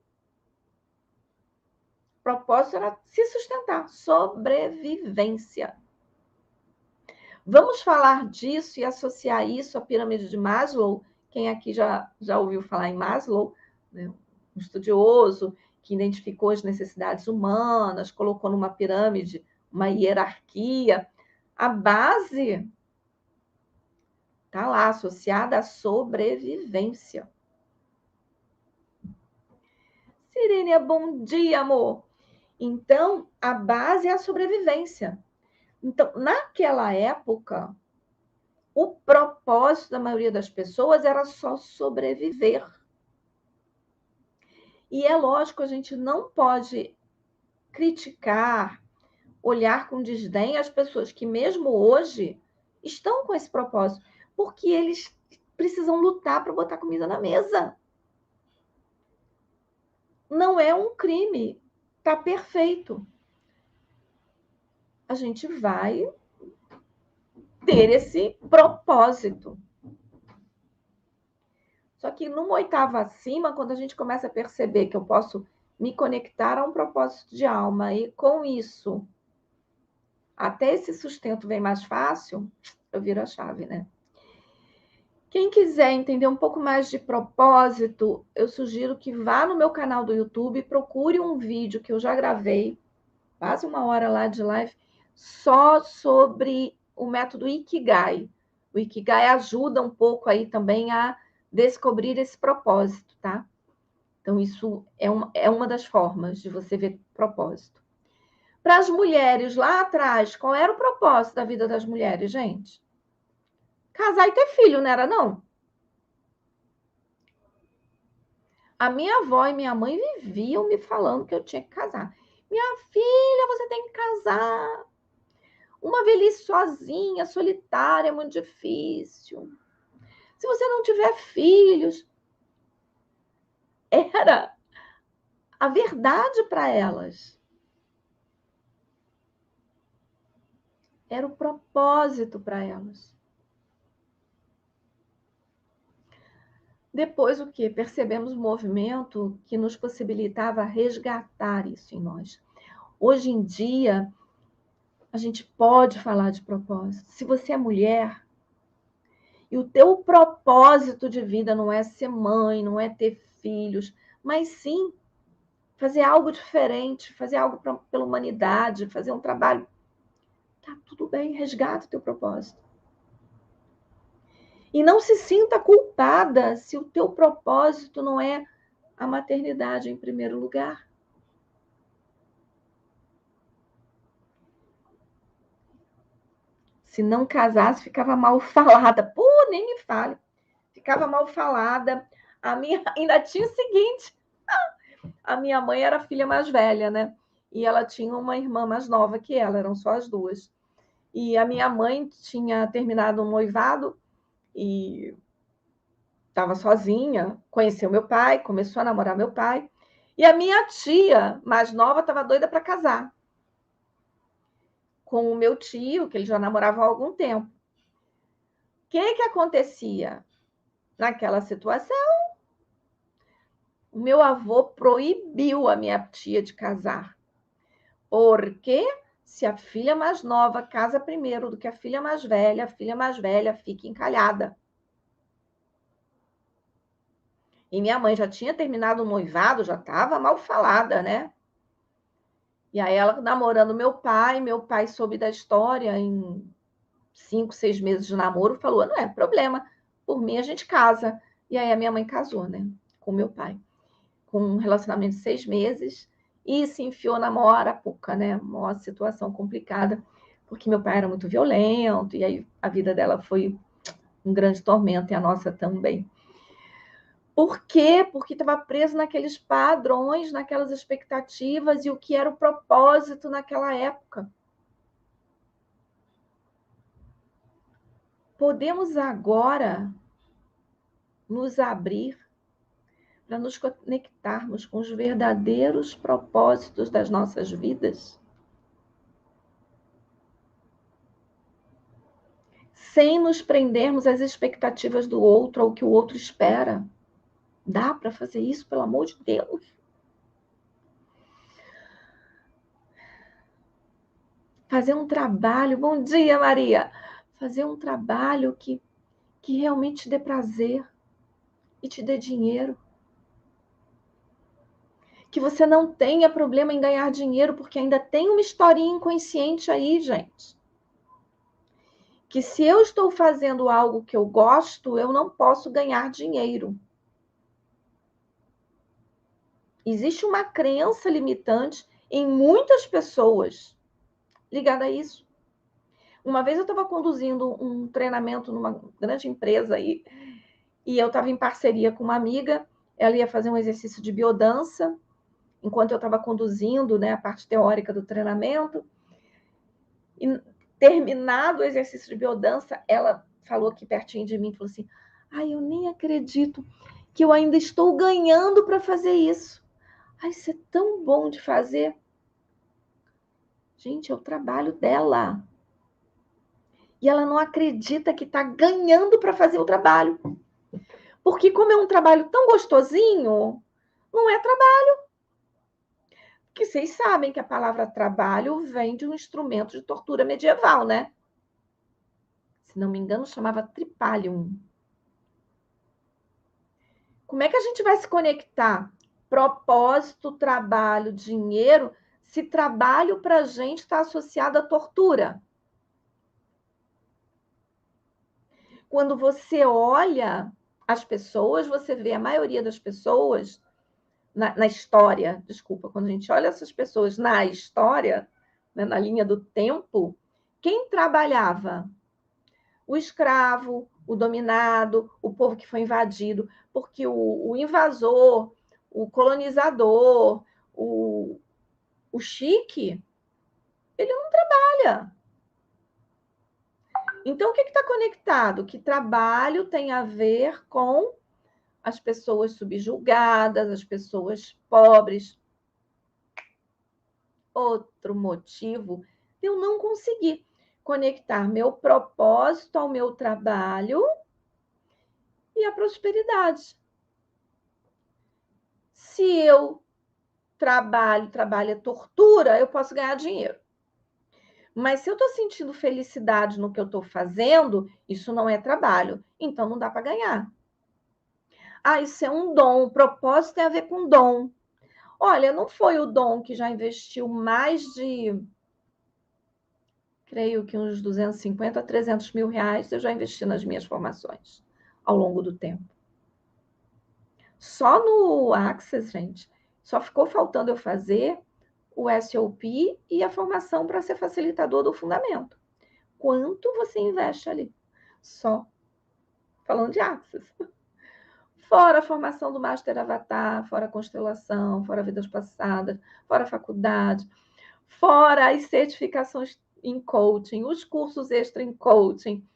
[SPEAKER 1] O propósito era se sustentar, sobrevivência. Vamos falar disso e associar isso à pirâmide de Maslow. Quem aqui já ouviu falar em Maslow, né? Um estudioso que identificou as necessidades humanas, colocou numa pirâmide uma hierarquia. A base está lá, associada à sobrevivência. Sirênia, bom dia, amor. Então, a base é a sobrevivência. Então, naquela época, o propósito da maioria das pessoas era só sobreviver. E é lógico, a gente não pode criticar, olhar com desdém as pessoas que mesmo hoje estão com esse propósito, porque eles precisam lutar para botar comida na mesa. Não é um crime, tá perfeito. a gente vai ter esse propósito. Só que numa oitava acima, quando a gente começa a perceber que eu posso me conectar a um propósito de alma e com isso até esse sustento vem mais fácil, eu viro a chave, né? Quem quiser entender um pouco mais de propósito, eu sugiro que vá no meu canal do YouTube, procure um vídeo que eu já gravei, quase 1 hora lá de live, só sobre o método Ikigai. O Ikigai ajuda um pouco aí também a descobrir esse propósito, tá? Então, isso é uma das formas de você ver propósito. Para as mulheres lá atrás, qual era o propósito da vida das mulheres, gente? Casar e ter filho, não era, não? A minha avó e minha mãe viviam me falando que eu tinha que casar. Minha filha, você tem que casar. Uma velhice sozinha, solitária, é muito difícil. Se você não tiver filhos, era a verdade para elas. Era o propósito para elas. Depois, o que? Percebemos o movimento que nos possibilitava resgatar isso em nós. Hoje em dia, a gente pode falar de propósito. Se você é mulher e o teu propósito de vida não é ser mãe, não é ter filhos, mas sim fazer algo diferente, fazer algo pela humanidade, fazer um trabalho, tá tudo bem, resgata o teu propósito. E não se sinta culpada se o teu propósito não é a maternidade em primeiro lugar. Se não casasse, ficava mal falada. Pô, nem me fale. Ficava mal falada. A minha ainda tinha o seguinte: a minha mãe era a filha mais velha, né? E ela tinha uma irmã mais nova que ela, eram só as duas. E a minha mãe tinha terminado um noivado e estava sozinha, conheceu meu pai, começou a namorar meu pai. E a minha tia mais nova estava doida para casar com o meu tio, que ele já namorava há algum tempo. O que acontecia naquela situação? O meu avô proibiu a minha tia de casar. Porque se a filha mais nova casa primeiro do que a filha mais velha fica encalhada. E minha mãe já tinha terminado o noivado, já estava mal falada, né? E aí ela namorando meu pai soube da história em 5, 6 meses de namoro, falou, não é problema, por mim a gente casa. E aí a minha mãe casou, né? Com meu pai. Com um relacionamento de 6 meses e se enfiou na maior arapuca, né? Maior situação complicada, porque meu pai era muito violento e aí a vida dela foi um grande tormento e a nossa também. Por quê? Porque estava preso naqueles padrões, naquelas expectativas e o que era o propósito naquela época. Podemos agora nos abrir para nos conectarmos com os verdadeiros propósitos das nossas vidas, sem nos prendermos às expectativas do outro, ao que o outro espera. Dá para fazer isso, pelo amor de Deus? Fazer um trabalho, bom dia, Maria. Fazer um trabalho que realmente te dê prazer e te dê dinheiro. Que você não tenha problema em ganhar dinheiro, porque ainda tem uma historinha inconsciente aí, gente. Que se eu estou fazendo algo que eu gosto, eu não posso ganhar dinheiro. Existe uma crença limitante em muitas pessoas ligada a isso. Uma vez eu estava conduzindo um treinamento numa grande empresa aí, e eu estava em parceria com uma amiga, ela ia fazer um exercício de biodança, enquanto eu estava conduzindo, né, a parte teórica do treinamento. E terminado o exercício de biodança, ela falou aqui pertinho de mim, falou assim, ai, eu nem acredito que eu ainda estou ganhando para fazer isso. Ai, isso é tão bom de fazer. Gente, é o trabalho dela. E ela não acredita que está ganhando para fazer o trabalho. Porque como é um trabalho tão gostosinho, não é trabalho. Porque vocês sabem que a palavra trabalho vem de um instrumento de tortura medieval, né? Se não me engano, chamava tripalium. Como é que a gente vai se conectar? Propósito, trabalho, dinheiro, se trabalho para a gente está associado à tortura. Quando você olha as pessoas, você vê a maioria das pessoas na história, desculpa, quando a gente olha essas pessoas na história, né, na linha do tempo, quem trabalhava? O escravo, o dominado, o povo que foi invadido, porque o invasor, o colonizador, o chique, ele não trabalha. Então, o que está conectado? Que trabalho tem a ver com as pessoas subjugadas, as pessoas pobres. Outro motivo de eu não conseguir conectar meu propósito ao meu trabalho e a prosperidade. Se eu trabalho é tortura, eu posso ganhar dinheiro. Mas se eu estou sentindo felicidade no que eu estou fazendo, isso não é trabalho. Então não dá para ganhar. Ah, isso é um dom. O propósito tem a ver com dom. Olha, não foi o dom que já investiu mais de, creio que uns 250 a 300 mil reais eu já investi nas minhas formações ao longo do tempo. Só no Access, gente, só ficou faltando eu fazer o SOP e a formação para ser facilitador do fundamento. Quanto você investe ali? Só falando de Access. Fora a formação do Master Avatar, fora a constelação, fora vidas passadas, fora a faculdade, fora as certificações em coaching, os cursos extra em coaching.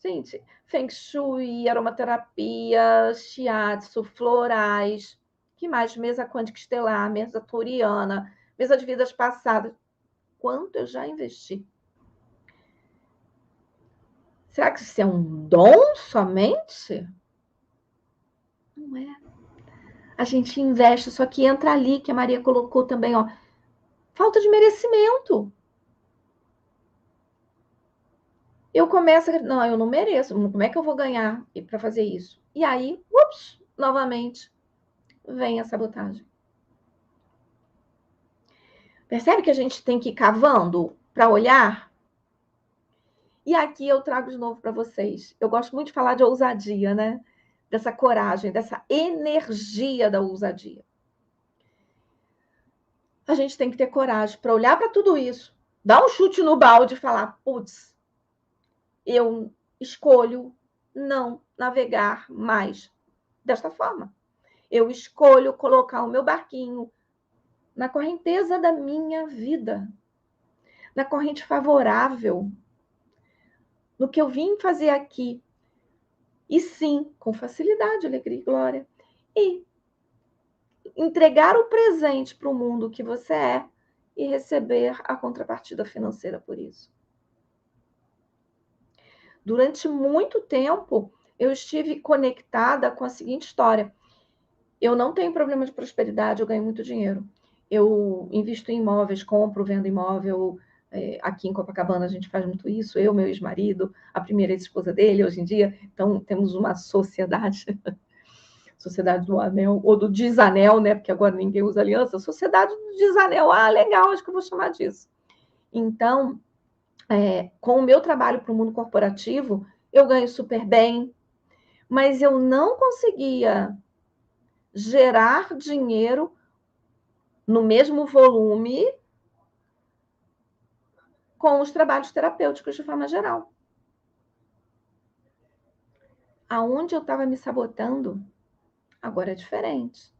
[SPEAKER 1] Gente, Feng Shui, aromaterapia, shiatsu, florais, que mais? Mesa quântica estelar, mesa turiana, mesa de vidas passadas. Quanto eu já investi? Será que isso é um dom somente? Não é. A gente investe, só que entra ali, que a Maria colocou também, ó. Falta de merecimento. Eu começo a... Não, eu não mereço. Como é que eu vou ganhar para fazer isso? E aí, ups, novamente, vem a sabotagem. Percebe que a gente tem que ir cavando para olhar? E aqui eu trago de novo para vocês. Eu gosto muito de falar de ousadia, né? Dessa coragem, dessa energia da ousadia. A gente tem que ter coragem para olhar para tudo isso, dar um chute no balde e falar: putz, eu escolho não navegar mais desta forma. Eu escolho colocar o meu barquinho na correnteza da minha vida, na corrente favorável, no que eu vim fazer aqui. E sim, com facilidade, alegria e glória. E entregar o presente para o mundo que você é e receber a contrapartida financeira por isso. Durante muito tempo, eu estive conectada com a seguinte história. Eu não tenho problema de prosperidade, eu ganho muito dinheiro. Eu invisto em imóveis, compro, vendo imóvel. Aqui em Copacabana a gente faz muito isso. Eu, meu ex-marido, a primeira ex-esposa dele, hoje em dia. Então, temos uma sociedade, sociedade do anel, ou do desanel, né? Porque agora ninguém usa aliança. Sociedade do desanel. Ah, legal, acho que eu vou chamar disso. Então, com o meu trabalho para o mundo corporativo, eu ganho super bem, mas eu não conseguia gerar dinheiro no mesmo volume com os trabalhos terapêuticos de forma geral. Aonde eu estava me sabotando, agora é diferente.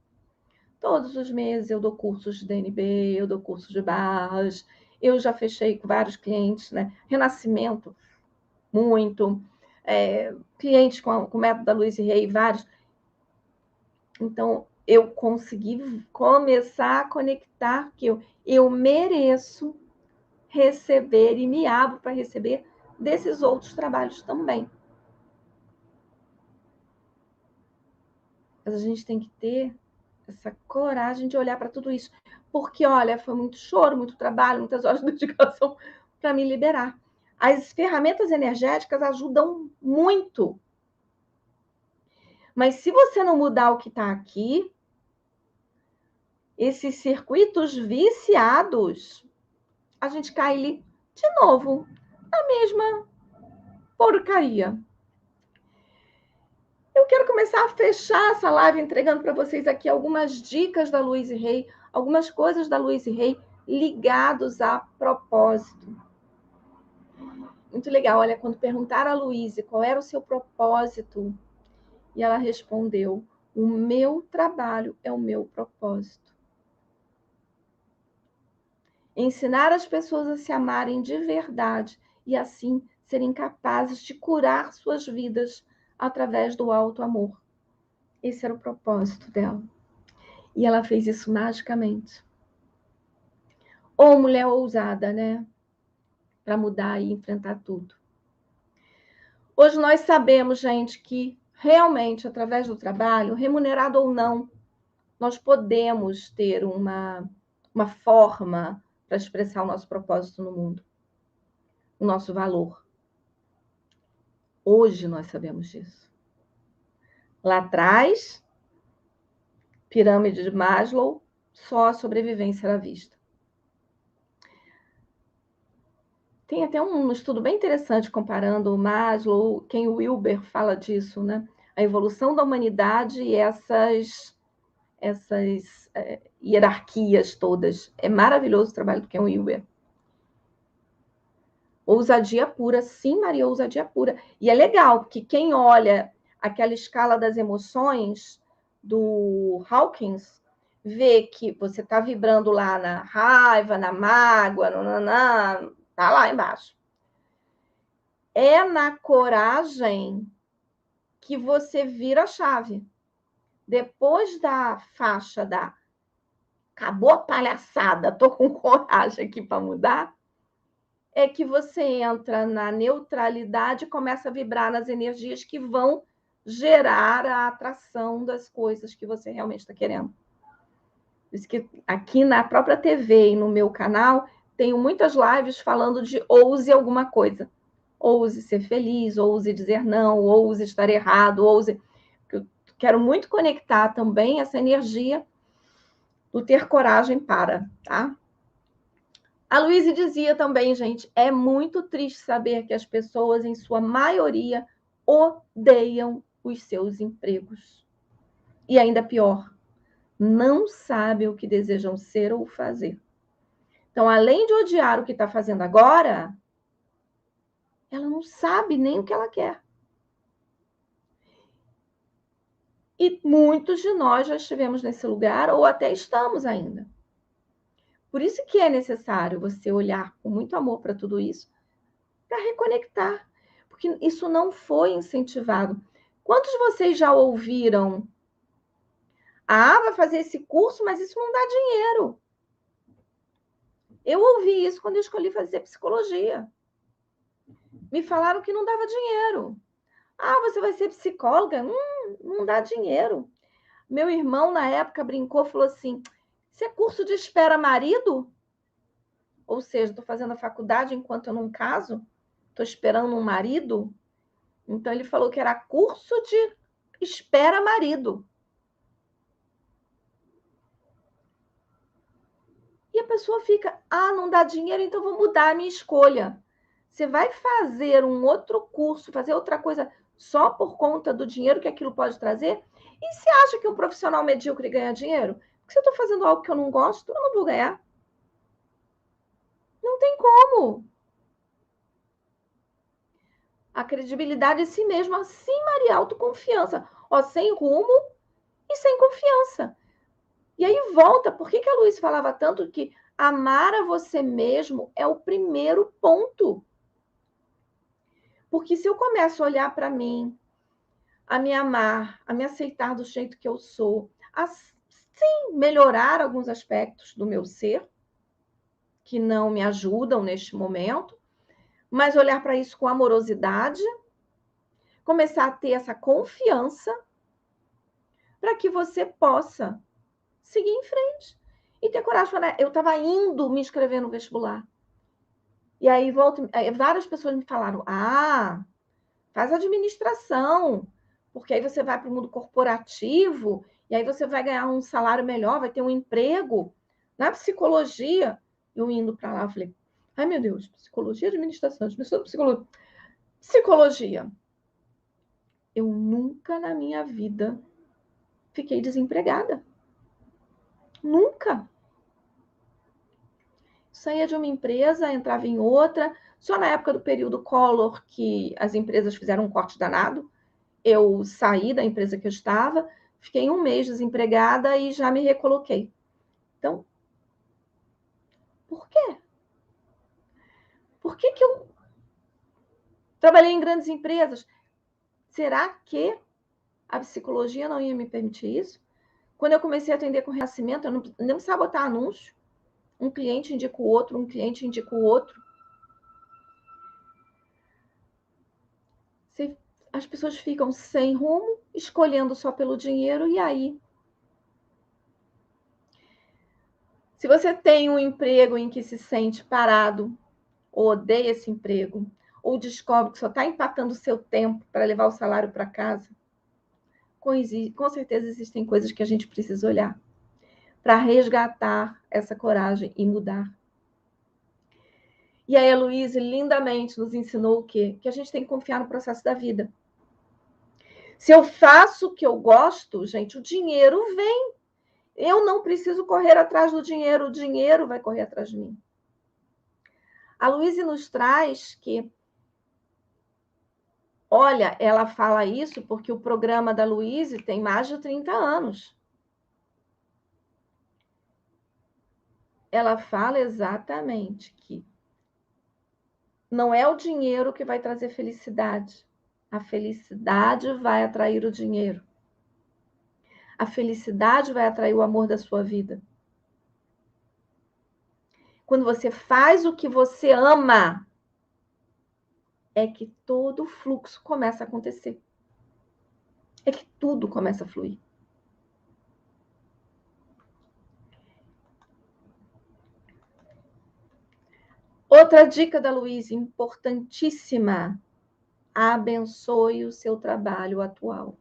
[SPEAKER 1] Todos os meses eu dou cursos de DNB, eu dou cursos de barras, eu já fechei com vários clientes, né? Renascimento, muito. Clientes com o método da Louise Hay, vários. Então, eu consegui começar a conectar que eu mereço receber e me abro para receber desses outros trabalhos também. Mas a gente tem que ter essa coragem de olhar para tudo isso. Porque, olha, foi muito choro, muito trabalho, muitas horas de dedicação para me liberar. As ferramentas energéticas ajudam muito. Mas se você não mudar o que está aqui, esses circuitos viciados, a gente cai ali de novo na mesma porcaria. Eu quero começar a fechar essa live entregando para vocês aqui algumas dicas da Louise Hay, algumas coisas da Louise Hay ligados a propósito. Muito legal. Olha, quando perguntaram a Louise qual era o seu propósito, e ela respondeu: o meu trabalho é o meu propósito. Ensinar as pessoas a se amarem de verdade e assim serem capazes de curar suas vidas através do alto amor. Esse era o propósito dela. E ela fez isso magicamente. Ou mulher ousada, né? Para mudar e enfrentar tudo. Hoje nós sabemos, gente, que realmente, através do trabalho, remunerado ou não, nós podemos ter uma forma para expressar o nosso propósito no mundo, o nosso valor. Hoje nós sabemos disso. Lá atrás, pirâmide de Maslow, só a sobrevivência era vista. Tem até um estudo bem interessante comparando o Maslow, quem o Wilber fala disso, né? A evolução da humanidade e essas hierarquias todas. É maravilhoso o trabalho do Ken Wilber. Ousadia pura, sim, Maria, ousadia pura. E é legal, porque quem olha aquela escala das emoções do Hawkins, vê que você está vibrando lá na raiva, na mágoa, tá lá embaixo. É na coragem que você vira a chave. Depois da faixa da acabou a palhaçada, tô com coragem aqui para mudar, é que você entra na neutralidade e começa a vibrar nas energias que vão gerar a atração das coisas que você realmente está querendo. Por isso que aqui na própria TV e no meu canal, tenho muitas lives falando de ouse alguma coisa. Ouse ser feliz, ouse dizer não, ouse estar errado, ouse... Eu quero muito conectar também essa energia do ter coragem para, tá? A Luíse dizia também, gente, é muito triste saber que as pessoas, em sua maioria, odeiam os seus empregos. E ainda pior, não sabem o que desejam ser ou fazer. Então, além de odiar o que está fazendo agora, ela não sabe nem o que ela quer. E muitos de nós já estivemos nesse lugar ou até estamos ainda. Por isso que é necessário você olhar com muito amor para tudo isso, para reconectar, porque isso não foi incentivado. Quantos de vocês já ouviram? Ah, vai fazer esse curso, mas isso não dá dinheiro. Eu ouvi isso quando eu escolhi fazer psicologia. Me falaram que não dava dinheiro. Ah, você vai ser psicóloga? Não dá dinheiro. Meu irmão, na época, brincou, falou assim, isso é curso de espera marido? Ou seja, estou fazendo a faculdade enquanto eu não caso? Estou esperando um marido? Então, ele falou que era curso de espera marido. E a pessoa fica, não dá dinheiro, então vou mudar a minha escolha. Você vai fazer um outro curso, fazer outra coisa só por conta do dinheiro que aquilo pode trazer? E se acha que um profissional medíocre ganha dinheiro? Porque se eu estou fazendo algo que eu não gosto, eu não vou ganhar. Não tem como. A credibilidade em si mesmo, assim, Maria, autoconfiança. Sem rumo e sem confiança. E aí volta, por que a Luísa falava tanto que amar a você mesmo é o primeiro ponto? Porque se eu começo a olhar para mim, a me amar, a me aceitar do jeito que eu sou, a sim melhorar alguns aspectos do meu ser, que não me ajudam neste momento, mas olhar para isso com amorosidade, começar a ter essa confiança para que você possa seguir em frente e ter coragem de falar, eu estava indo me inscrever no vestibular. E aí várias pessoas me falaram, faz administração, porque aí você vai para o mundo corporativo, e aí você vai ganhar um salário melhor, vai ter um emprego. Na psicologia, eu indo para lá, eu falei, ai meu Deus, psicologia, administração, psicologia. Eu nunca na minha vida fiquei desempregada. Nunca. Saía de uma empresa, entrava em outra. Só na época do período Collor, que as empresas fizeram um corte danado, eu saí da empresa que eu estava, fiquei 1 mês desempregada e já me recoloquei. Então, por quê? Por que eu trabalhei em grandes empresas? Será que a psicologia não ia me permitir isso? Quando eu comecei a atender com renascimento, eu não precisava botar anúncio. Um cliente indica o outro, um cliente indica o outro. As pessoas ficam sem rumo, escolhendo só pelo dinheiro, e aí? Se você tem um emprego em que se sente parado, ou odeia esse emprego, ou descobre que só está empatando o seu tempo para levar o salário para casa, com certeza existem coisas que a gente precisa olhar para resgatar essa coragem e mudar. E aí a Luíse lindamente nos ensinou o quê? Que a gente tem que confiar no processo da vida. Se eu faço o que eu gosto, gente, o dinheiro vem. Eu não preciso correr atrás do dinheiro, o dinheiro vai correr atrás de mim. A Luíse nos traz que, olha, ela fala isso porque o programa da Luíse tem mais de 30 anos. Ela fala exatamente que não é o dinheiro que vai trazer felicidade. A felicidade vai atrair o dinheiro. A felicidade vai atrair o amor da sua vida. Quando você faz o que você ama, é que todo o fluxo começa a acontecer. É que tudo começa a fluir. Outra dica da Luíse, importantíssima. Abençoe o seu trabalho atual.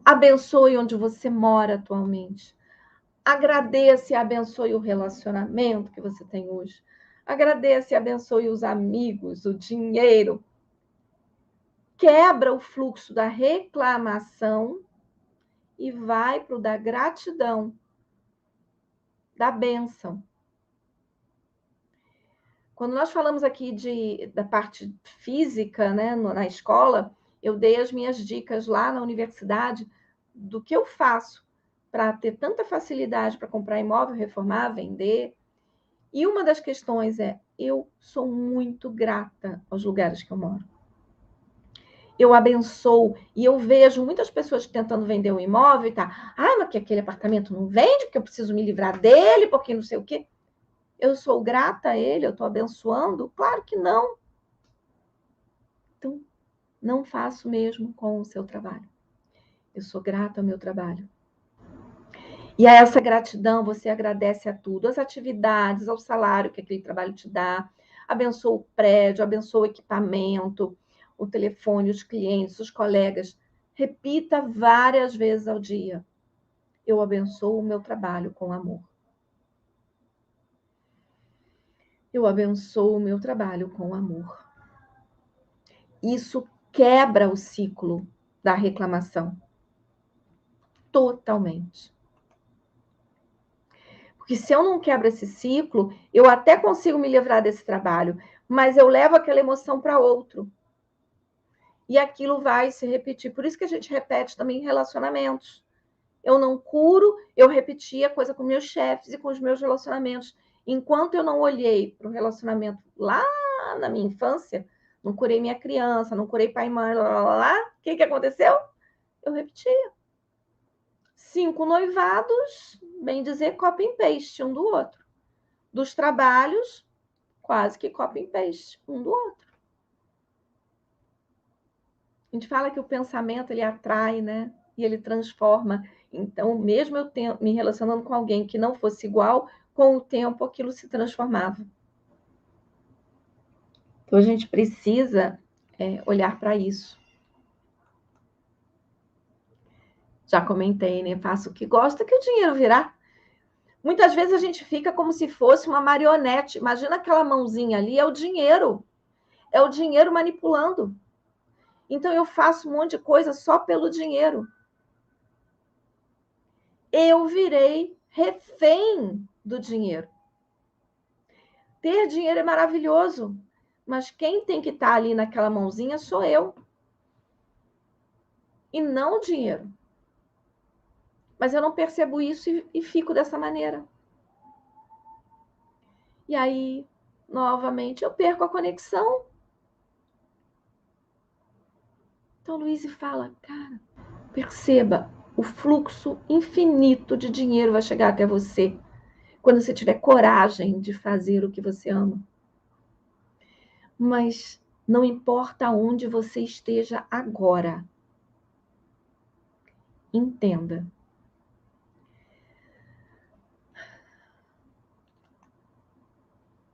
[SPEAKER 1] Abençoe onde você mora atualmente. Agradeça e abençoe o relacionamento que você tem hoje. Agradeça e abençoe os amigos, o dinheiro. Quebra o fluxo da reclamação e vai para o da gratidão, da bênção. Quando nós falamos aqui da parte física, né, na escola, eu dei as minhas dicas lá na universidade do que eu faço para ter tanta facilidade para comprar imóvel, reformar, vender. E uma das questões é, eu sou muito grata aos lugares que eu moro. Eu abençoo e eu vejo muitas pessoas tentando vender um imóvel e tá, mas que aquele apartamento não vende, porque eu preciso me livrar dele, porque não sei o quê. Eu sou grata a ele, eu estou abençoando? Claro que não. Então, não faço mesmo com o seu trabalho. Eu sou grata ao meu trabalho. E a essa gratidão, você agradece a tudo, as atividades, ao salário que aquele trabalho te dá, abençoa o prédio, abençoa o equipamento, o telefone, os clientes, os colegas. Repita várias vezes ao dia. Eu abençoo o meu trabalho com amor. Eu abençoo o meu trabalho com amor. Isso quebra o ciclo da reclamação. Totalmente. Porque se eu não quebro esse ciclo, eu até consigo me livrar desse trabalho, mas eu levo aquela emoção para outro. E aquilo vai se repetir. Por isso que a gente repete também em relacionamentos. Eu não curo, eu repeti a coisa com meus chefes e com os meus relacionamentos. Enquanto eu não olhei para o relacionamento lá na minha infância, não curei minha criança, não curei pai e mãe, o que aconteceu? Eu repetia. 5 noivados, bem dizer, copy and paste um do outro. dos trabalhos, quase que copy and paste um do outro. A gente fala que o pensamento, ele atrai, né? E ele transforma. Então, mesmo eu me relacionando com alguém que não fosse igual, com o tempo aquilo se transformava. Então, a gente precisa olhar para isso. Já comentei, né? Faça o que gosta, que o dinheiro virá. Muitas vezes a gente fica como se fosse uma marionete. Imagina aquela mãozinha ali, é o dinheiro. É o dinheiro manipulando. Então, eu faço um monte de coisa só pelo dinheiro. Eu virei refém do dinheiro. Ter dinheiro é maravilhoso, mas quem tem que estar ali naquela mãozinha sou eu. E não o dinheiro. Mas eu não percebo isso e fico dessa maneira. E aí, novamente, eu perco a conexão. Então, Luiz fala, cara, perceba, o fluxo infinito de dinheiro vai chegar até você quando você tiver coragem de fazer o que você ama. Mas não importa onde você esteja agora. Entenda.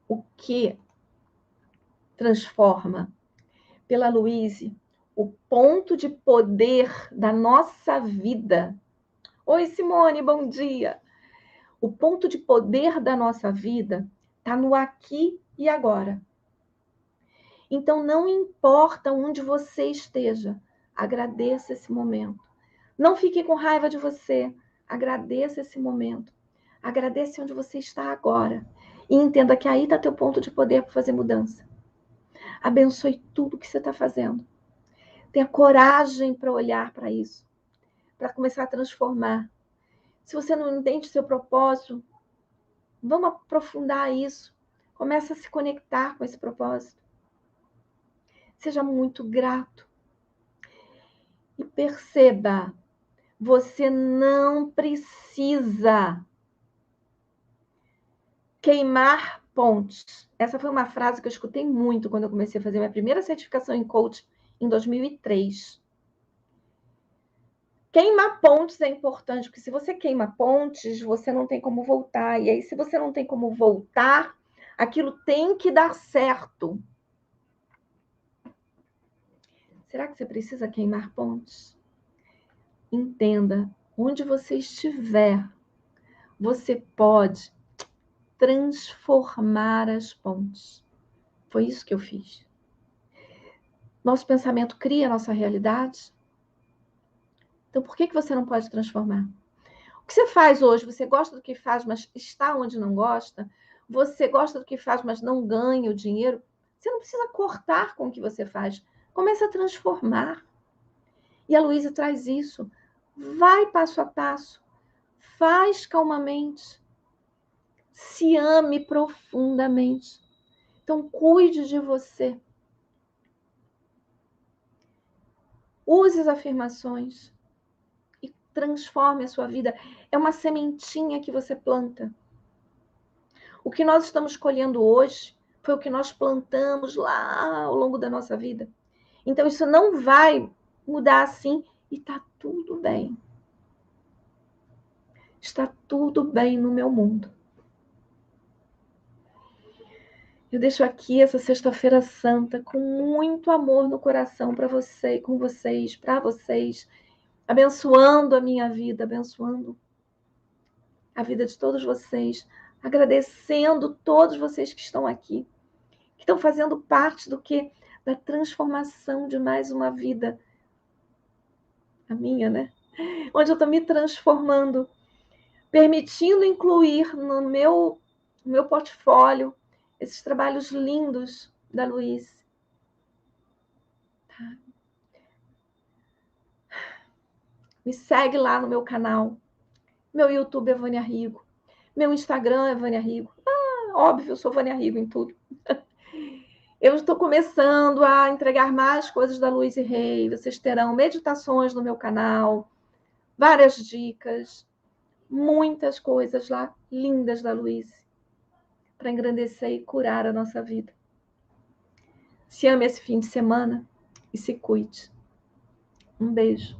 [SPEAKER 1] O que transforma pela Luíse o ponto de poder da nossa vida. Oi, Simone, bom dia. O ponto de poder da nossa vida está no aqui e agora. Então, não importa onde você esteja, agradeça esse momento. Não fique com raiva de você, agradeça esse momento. Agradeça onde você está agora. E entenda que aí está teu ponto de poder para fazer mudança. Abençoe tudo que você está fazendo. Tenha coragem para olhar para isso, para começar a transformar. Se você não entende seu propósito, vamos aprofundar isso. Comece a se conectar com esse propósito. Seja muito grato. E perceba, você não precisa queimar pontes. Essa foi uma frase que eu escutei muito quando eu comecei a fazer minha primeira certificação em coach em 2003. Queimar pontes é importante, porque se você queima pontes, você não tem como voltar. E aí, se você não tem como voltar, aquilo tem que dar certo. Será que você precisa queimar pontes? Entenda, onde você estiver, você pode transformar as pontes. Foi isso que eu fiz. Nosso pensamento cria a nossa realidade. Então, por que você não pode transformar? O que você faz hoje? Você gosta do que faz, mas está onde não gosta? Você gosta do que faz, mas não ganha o dinheiro? Você não precisa cortar com o que você faz. Comece a transformar. E a Luísa traz isso. Vai passo a passo. Faz calmamente. Se ame profundamente. Então, cuide de você. Use as afirmações e transforme a sua vida. É uma sementinha que você planta. O que nós estamos colhendo hoje foi o que nós plantamos lá ao longo da nossa vida. Então, isso não vai mudar assim e está tudo bem. Está tudo bem no meu mundo. Eu deixo aqui essa sexta-feira santa com muito amor no coração para você, com vocês, para vocês, abençoando a minha vida, abençoando a vida de todos vocês, agradecendo todos vocês que estão aqui, que estão fazendo parte do que? Da transformação de mais uma vida. A minha, né? Onde eu estou me transformando, permitindo incluir no meu portfólio esses trabalhos lindos da Luíse. Tá? Me segue lá no meu canal. Meu YouTube é Vânia Rigo. Meu Instagram é Vânia Rigo. Óbvio, eu sou Vânia Rigo em tudo. Eu estou começando a entregar mais coisas da Luíse Rey. Vocês terão meditações no meu canal, várias dicas, muitas coisas lá lindas da Luíse. para engrandecer e curar a nossa vida. Se ame esse fim de semana e se cuide. Um beijo.